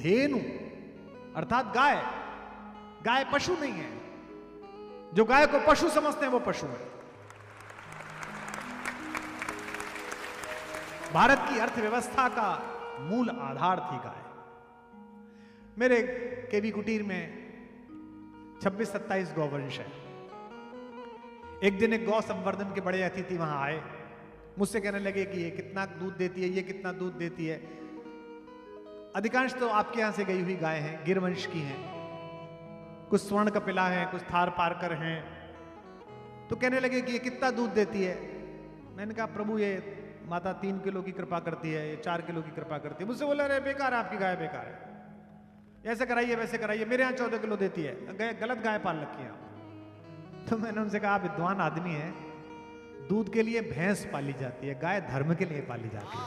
धेनु अर्थात गाय। गाय पशु नहीं है। जो गाय को पशु समझते हैं वो पशु है। भारत की अर्थव्यवस्था का मूल आधार थी गाय। मेरे केवी कुटीर में 26-27 गौवंश है। एक दिन एक गौ संवर्धन के बड़े अतिथि वहां आए, मुझसे कहने लगे कि ये कितना दूध देती है, ये कितना दूध देती है। अधिकांश तो आपके यहां से गई हुई गाय हैं, गिरवंश की हैं, कुछ स्वर्ण कपिला हैं, कुछ थार पारकर हैं। तो कहने लगे कि ये कितना दूध देती है। मैंने कहा प्रभु ये माता 3 किलो की कृपा करती है, ये 4 किलो की कृपा करती है। मुझसे बोला अरे बेकार है, आपकी गाय बेकार है, ऐसे कराइए वैसे कराइए, मेरे यहाँ 14 किलो देती है, गलत गाय पाल रखी है आप। तो मैंने उनसे कहा आप विद्वान आदमी हैं, दूध के लिए भैंस पाली जाती है, गाय धर्म के लिए पाली जाती है।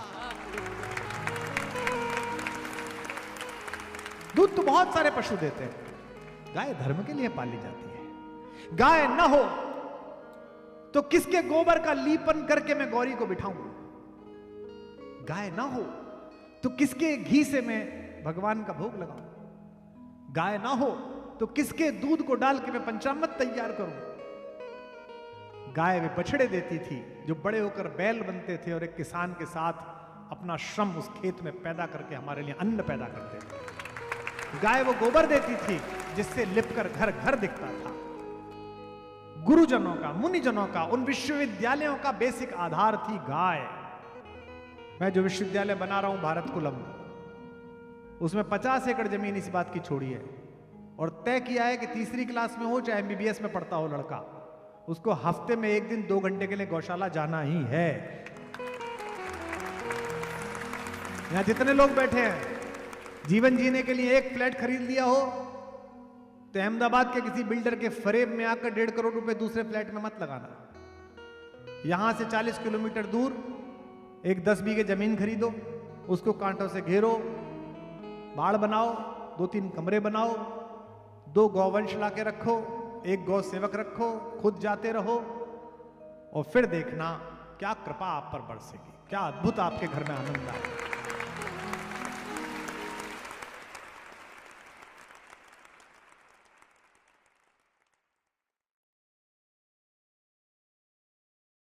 दूध तो बहुत सारे पशु देते हैं, गाय धर्म के लिए पाली जाती है। गाय न हो तो किसके गोबर का लीपन करके मैं गौरी को बिठाऊं? गाय ना हो तो किसके घी से मैं भगवान का भोग लगाऊं? गाय ना हो तो किसके दूध को डाल के मैं पंचामृत तैयार करूं? गाय वे बछड़े देती थी जो बड़े होकर बैल बनते थे और एक किसान के साथ अपना श्रम उस खेत में पैदा करके हमारे लिए अन्न पैदा करते थे। गाय वो गोबर देती थी जिससे लिपकर घर घर दिखता था। गुरुजनों का, मुनिजनों का, उन विश्वविद्यालयों का बेसिक आधार थी गाय। मैं जो विश्वविद्यालय बना रहा हूं भारत कुलम, उसमें 50 एकड़ जमीन इस बात की छोड़ी है और तय किया है कि तीसरी क्लास में हो चाहे MBBS में पढ़ता हो लड़का, उसको हफ्ते में 1 दिन 2 घंटे के लिए गौशाला जाना ही है। यहां जितने लोग बैठे हैं, जीवन जीने के लिए एक फ्लैट खरीद लिया हो तो अहमदाबाद के किसी बिल्डर के फरेब में आकर 1.5 करोड़ रुपए दूसरे फ्लैट में मत लगाना। यहां से 40 किलोमीटर दूर एक 10 बीघे जमीन खरीदो, उसको कांटों से घेरो, बाड़ बनाओ, 2-3 कमरे बनाओ, 2 गौवंश ला के रखो, 1 गौ सेवक रखो, खुद जाते रहो और फिर देखना क्या कृपा आप पर बरसेगी, क्या अद्भुत आपके घर में आनंद आएगा।